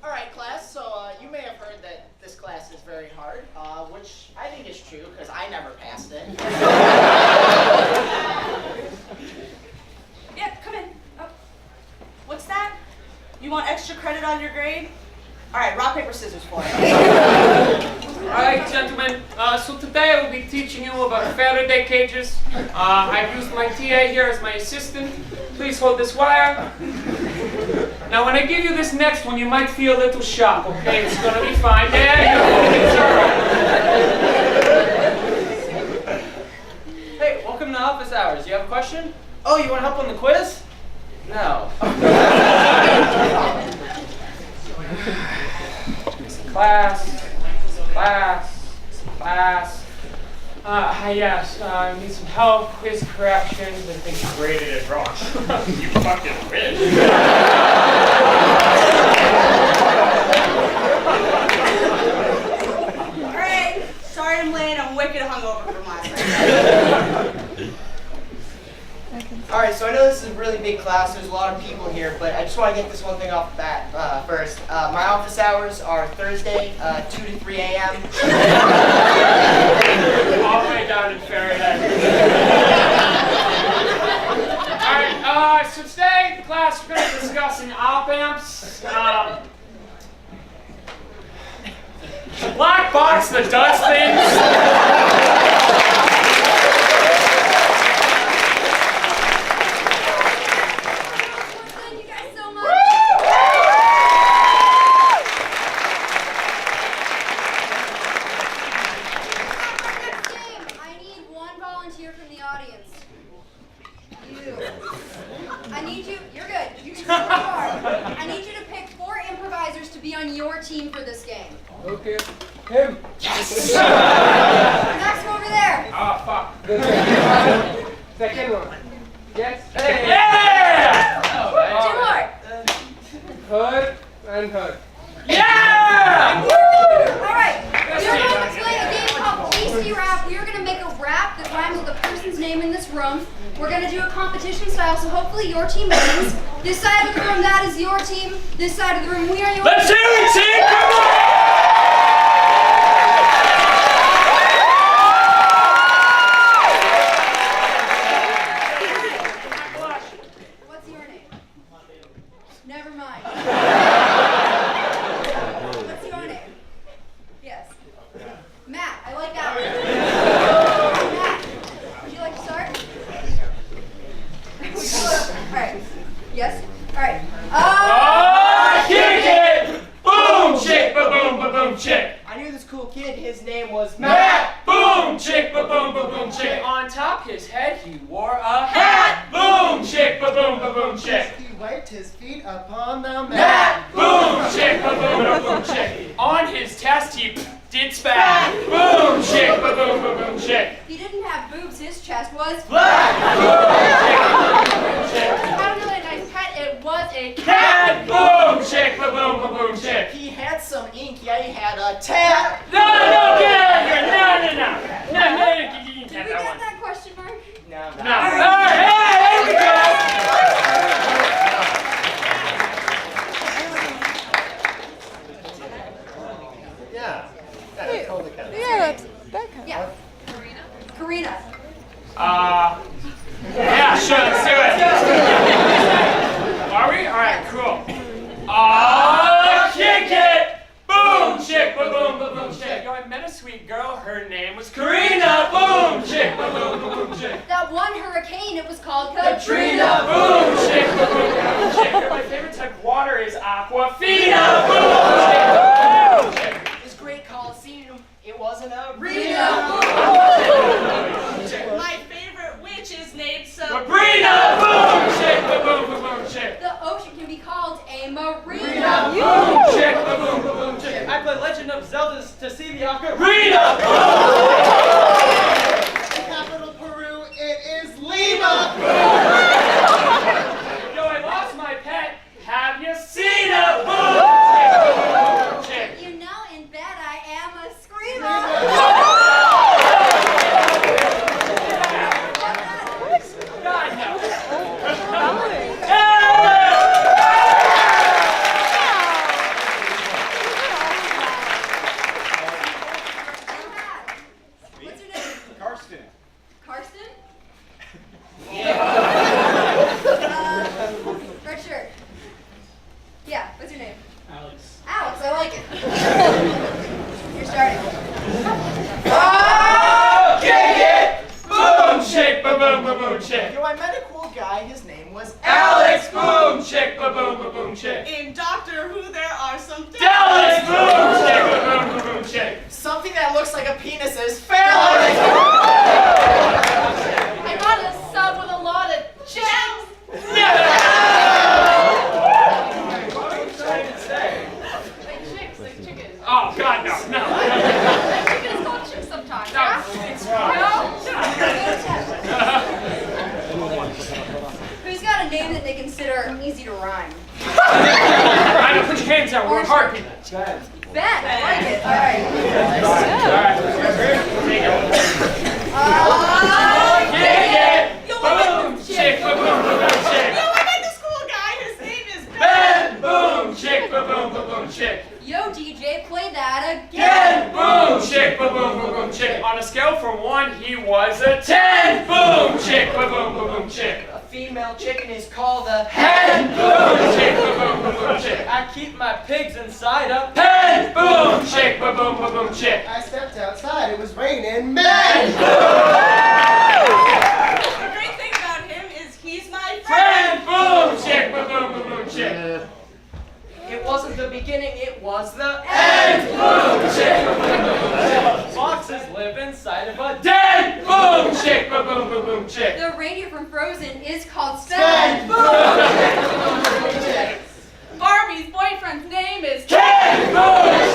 Alright, class, so you may have heard that this class is very hard, which I think is true because I never passed it. Yeah, come in. Oh. What's that? You want extra credit on your grade? All right, rock, paper, scissors for it. Alright, gentlemen, so today I will be teaching you about Faraday cages. I've used my TA here as my assistant. Please hold this wire. Now, when I give you this next one, you might feel a little shock, okay? It's gonna be fine. There you go. It's alright. Hey, welcome to office hours. You have a question? Oh, you want help on the quiz? No. Class. Yes, I need some help, quiz corrections. I think you graded it wrong. You fucking win. All right, sorry I'm late. I'm wicked hungover from last night. All right, so I know this is a really big class. There's a lot of people here, but I just want to get this one thing off the bat first. My office hours are Thursday, 2 to 3 a.m. All the way down in Faraday. All right, so today in class we're going to be discussing op amps. The black box that does things. team team for this game? Okay. Him. Yes! Next one over there. Ah, fuck. Second one. Yes. Hey. Yeah! Two more. Her and her. Yeah! All right. We're going to play a game called Tasty Rap. We are going to make a rap that rhymes with a person's name in this room. We're going to do a competition style, so hopefully your team wins. This side of the room, that is your team. This side of the room, we are your team. Let's do it, team! Come on! What's your name? Never mind. What's your name? Yes. Matt, I like that one. Matt, would you like to start? All right. Yes? All right. Kick it! Boom, chick, ba-boom, ba-boom, chick. I knew this cool kid. His name was Matt! Boom, chick, ba-boom, ba-boom, chick. On top his head, he wore a hat. Boom, chick, ba-boom, ba-boom, chick. He wiped his feet upon the Matt! Boom, chick, ba-boom, ba-boom, chick. On his test, he did spat. Boom, chick, ba-boom, ba-boom, chick. He didn't have boobs, his chest was Black! Boom, chick, ba-boom, chick. He had a really nice pet. It was a Cat! Boom, chick, ba-boom, ba-boom, chick. He had some ink. Yeah, he had a tat. No, get out of here! No, you Did we get that question mark? No. All right, hey, here we go! Yeah. Yeah, that's that kind. Yeah. Karina. Yeah, sure, let's do it. Are we? All right, cool. Kick it! Boom, chick, ba-boom, ba-boom, chick. Yo, I met a sweet girl, her name was Karina. Boom, chick, ba-boom, ba-boom, chick. That one hurricane, it was called Katrina. Boom, chick, ba-boom, ba-boom, chick. Yo, my favorite type of water is Aquafina. Boom, chick, ba-boom, chick. This great Coliseum. It wasn't a Rena. My favorite witch is named Sabrina. Boom, chick, ba-boom, ba-boom, chick. The ocean can be called a marina. Boom, chick, ba-boom, ba-boom, chick. I play Legend of Zelda to see the Ocarina. Capital Peru. It is Lima. Yo, I lost my pet. Have you seen it? Boom, chick, chick. You know, in bed I am a screamer. God, no. What's your name? Karsten. Karsten? Red shirt. Yeah, what's your name? Alex. Alex, I like it. You're starting. Kick it! Boom, chick, ba-boom, ba-boom, chick. Yo, I met a cool guy. His name was Alex, boom, chick, ba-boom, ba-boom, chick. In Doctor Who, there are some Dallas, boom, chick, ba-boom, ba-boom, chick. something that looks like a penis is phallic. I got a sub with a lot of gems. Like chicks, like chickens. Oh, God, no. Chickens called chicks sometimes. No, Yeah? it's Who's got a name that they consider easy to rhyme? I don't put your hands out. We're heartbeat. Ben, I like it. All right. Kick it! Boom, chick, ba-boom, ba-boom, chick. Yo, I met this cool guy. His name is Ben, boom, chick, ba-boom, ba-boom, chick. Yo, DJ, play that Again, again. boom, chick, ba-boom, ba-boom, chick. On a scale from 1, he was a 10. Boom, chick, ba-boom, ba-boom, chick. A female chicken is called a Hen, boom, chick, ba-boom, ba-boom, chick. I keep my pigs inside a Pen, boom, chick, ba-boom, ba-boom, chick. I stepped outside. It was raining men. The great thing about him is he's my Friend, boom, chick, ba-boom, ba-boom, chick. It wasn't the beginning. It was the End, boom, chick, Foxes live inside of a dead, boom, chick, ba-boom, ba-boom, chick. The reindeer from Frozen is called Sven. Sven. Barbie's boyfriend's name is Ken, boom,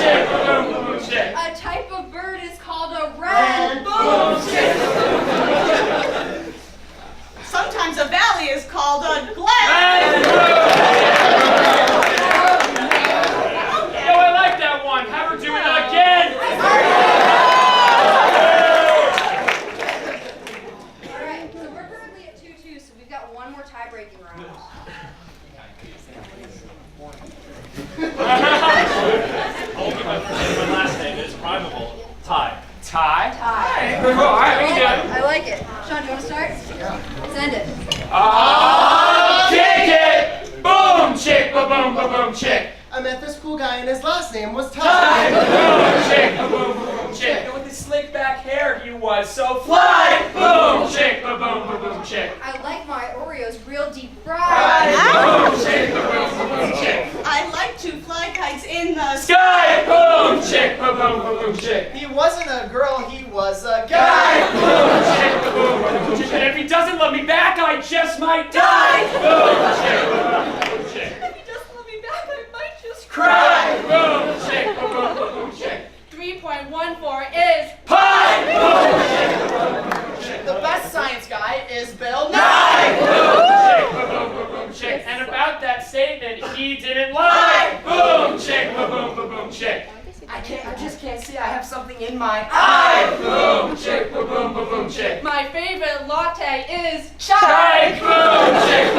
name was Time! Time. Boom, chick, boom, boom, chick. And with his slick back hair, he was so fly! Boom, chick, boom, boom, boom, chick. I like my Oreos real deep fried. Boom, chick, boom, boom, chick. I like to fly kites in the Sky! Boom, chick, boom, boom, chick. He wasn't a girl, he was a guy. Boom, chick, boom, boom, chick. And if he doesn't love me back, I just might die! Boom, chick, boom, chick. If he doesn't love me back, I might just Cry! Boom, chick, boom, boom, chick. 3.14 is Pie! Boom, chick, boom, chick. The best science guy is Bill Nye. Lie! Boom, chick, boom, chick. And about that statement, he didn't lie! Boom, chick, boom, chick. I just can't see. I have something in my eye. Boom, chick, boom, chick. my favorite latte is Chai! Boom, chick,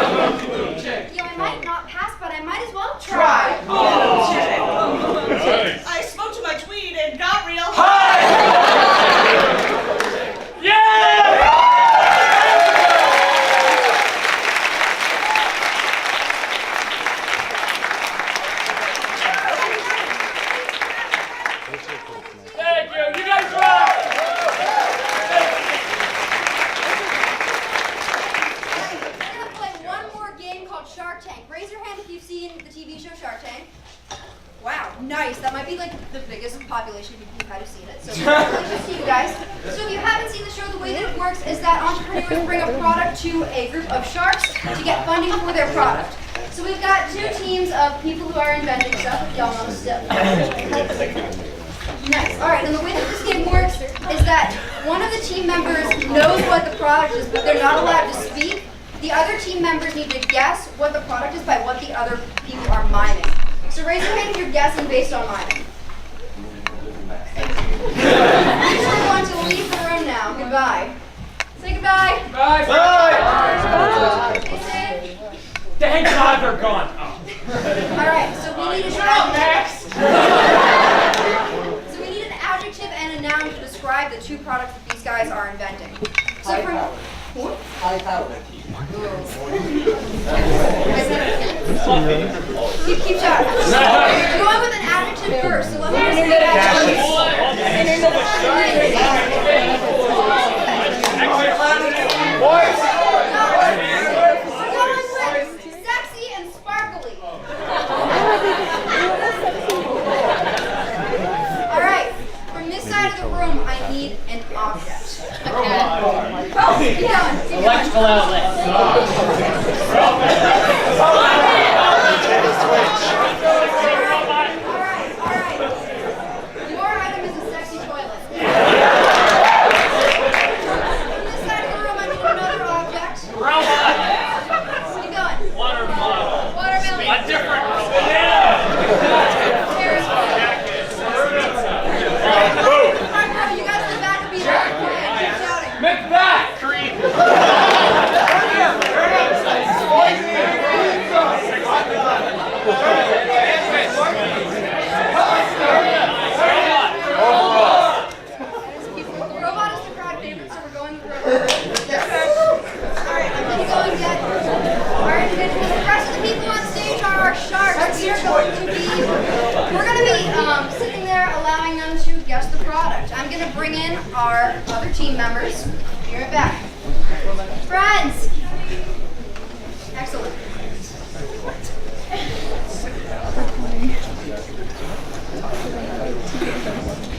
boom, chick. Yeah, I might not pass, but I might as well Try. Boom, chick. I smoked my tweed and got real High! Yeah! Thank you. You guys rock! We're gonna play one more game called Shark Tank. Raise your hand if you've seen the TV show Shark Tank. Wow, nice. That might be like the biggest population of people who have seen it. So congratulations to you guys. So if you haven't seen the show, the way that it works is that entrepreneurs bring a product to a group of sharks to get funding for their product. So we've got two teams of people who are inventing stuff. Y'all know stuff. Nice. All right, and the way that this game works is that one of the team members knows what the product is, but they're not allowed to speak. The other team members need to guess what the product is by what the other people are miming. So raise your hand if you're guessing based on miming. These are going to leave the room now. Goodbye. Say goodbye. Bye. Stay safe. Thank God they're gone. Oh. All right, so we need an adjective. So we need an adjective and a noun to describe the two products that these guys are inventing. So from High power. keep shouting. We're going with an adjective first. So let me just say sexy and sparkly. All right, from this side of the room, I need an object. Okay. Oh, keep going. Electrical outlet. All right. Your item is a sexy toilet. From this side of the room, I need another object. Robot. Keep going. Watermelon. Watermelon. A different robot. Cheers. You guys in the back will be there. Keep shouting. Macbeth. Creed. Robot is the crowd favorite, so we're going with robot. Alright, I'm gonna go and get our individuals. The rest of the people on stage are our sharks. We're gonna be sitting there allowing them to guess the product. I'm gonna bring in our other team members. Be right back. Friends! Excellent.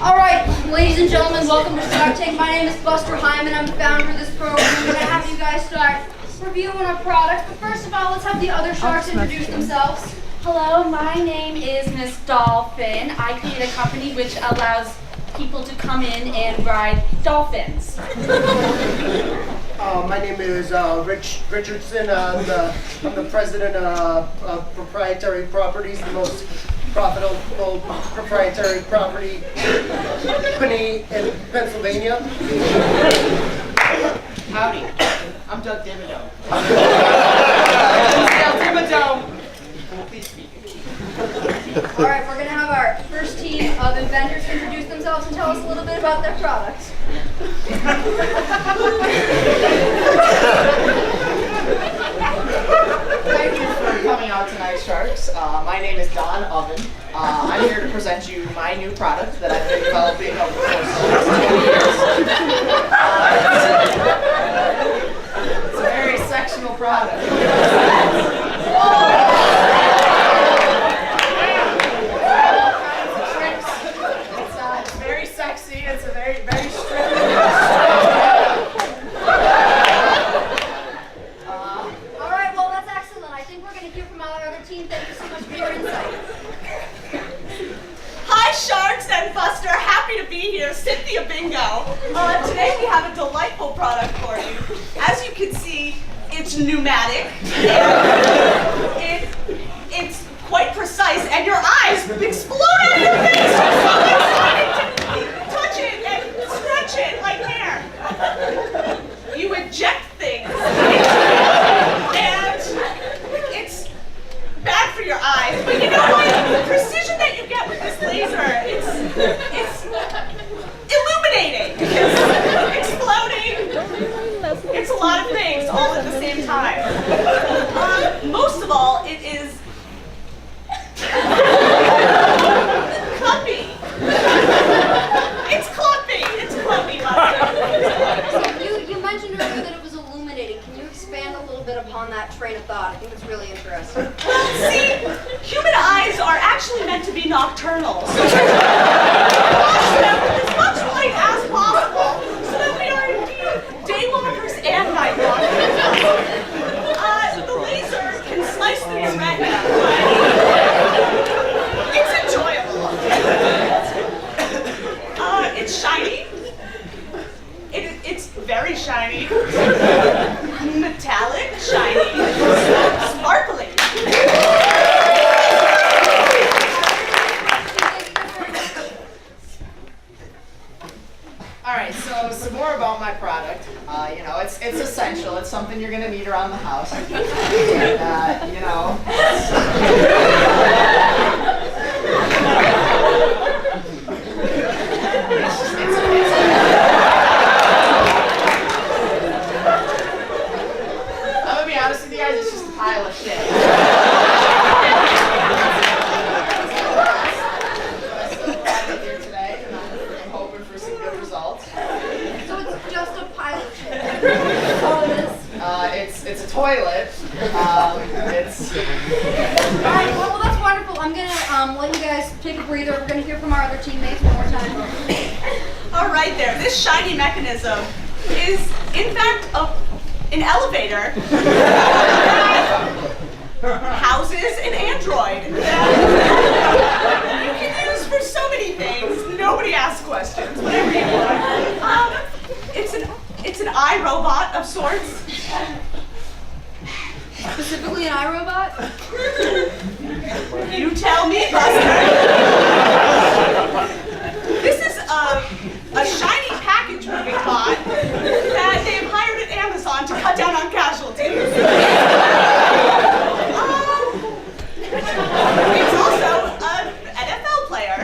All right, ladies and gentlemen, welcome to Shark Tank. My name is Buster Hyman. I'm the founder of this program. We're going to have you guys start reviewing our products. But first of all, let's have the other sharks introduce themselves. Hello, my name is Miss Dolphin. I create a company which allows people to come in and ride dolphins. My name is Rich Richardson. I'm the president of Proprietary Properties, the most profitable proprietary property company in Pennsylvania. Howdy, I'm Doug Thibodeau. Please speak. All right, we're going to have our first team of inventors introduce themselves and tell us a little bit about their products. Thank you for coming out tonight, Sharks. My name is Don Oven. I'm here to present you my new product that I've been developing over the course of 20 years. It's a very sectional product. It's very sexy. It's a very stripping. Thank you so much for your insight. Hi, Sharks and Buster. Happy to be here. Cynthia Bingo. Today we have a delightful product for you. As you can see, it's pneumatic. And it's quite precise, and your eyes explode out of your face. You're so excited to touch it and stretch it like hair. You eject things. And it's bad for your eyes, but you know what? The precision that you get with this laser, it's illuminating, it's exploding, it's a lot of things all at the same time. Most of all, it is clumpy. It's clumpy. It's clumpy, You mentioned earlier that it was illuminating. Can you expand a little bit upon that train of thought? I think it's really interesting. Well, see, human eyes are actually meant to be nocturnal. So watch them with as much light as possible so that we are indeed daywalkers and nightwalkers. The laser can slice through your retina, but it's enjoyable. It's shiny. It's very shiny. Metallic, shiny, sparkling. All right, so some more about my product. You know, it's essential. It's something you're gonna need around the house. And, you know. I'm gonna be honest with you guys. It's just a pile of shit. Here today, and I'm hoping for some good results. So it's just a pile of shit. That's all it is. It's a toilet. It's. All right. Well, that's wonderful. I'm gonna let you guys take a breather. We're gonna hear from our other teammates one more time. All right, there. This shiny mechanism is, in fact, an elevator that houses an android that you can use for so many things. Nobody asks questions. Whatever you want. It's an iRobot of sorts. Specifically an iRobot? You tell me, Buster. This is a shiny package moving bot that they've hired at Amazon to cut down on casualties. It's also an NFL player.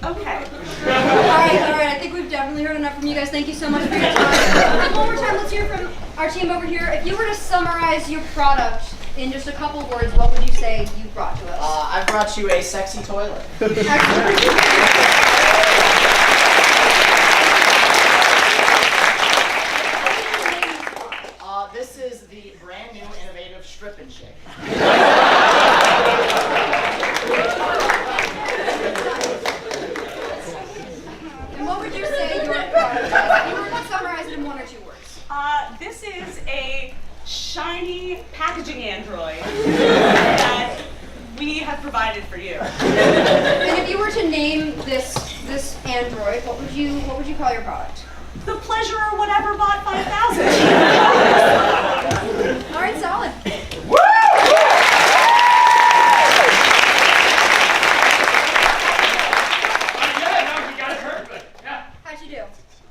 Okay. All right. I think we've definitely heard enough from you guys. Thank you so much for your time. One more time, let's hear from our team over here. If you were to summarize your product in just a couple words, what would you say you brought to us? I brought you a sexy toilet. Excellent. This is the brand new innovative strip and shake. And what would you say your product is? If you were to summarize it in one or two words. This is a shiny packaging android that we have provided for you. And if you were to name this android, what would you call your product? The Pleasurer Whatever Bot 5000. All right, solid. Woo! How'd you do?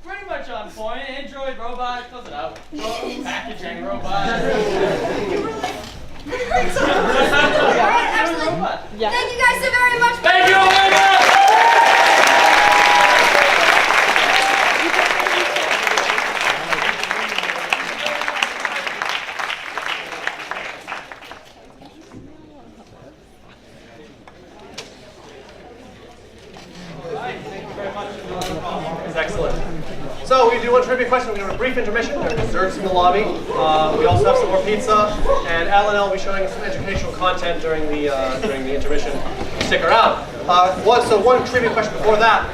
Pretty much on point. Android robot, close it up. Packaging robot. All right, excellent. Yeah. Thank you guys so very much. Thank you, Amanda! is excellent. So we do one trivia question. We're going to have a brief intermission. There are desserts in the lobby. We also have some more pizza, and Alan will be showing us some educational content during the intermission. Stick around. So one trivia question before that.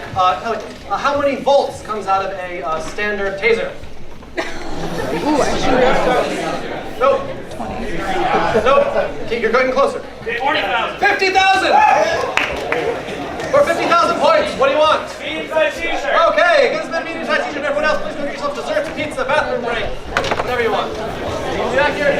How many volts comes out of a standard taser? Ooh, actually. Nope. Nope. Okay, you're getting closer. 40,000. 50,000! For 50,000 points, what do you want? Medium-sized t-shirt. Okay, get us a medium-sized t-shirt. Everyone else, please go get yourself desserts, pizza, bathroom break, whatever you want. Back here.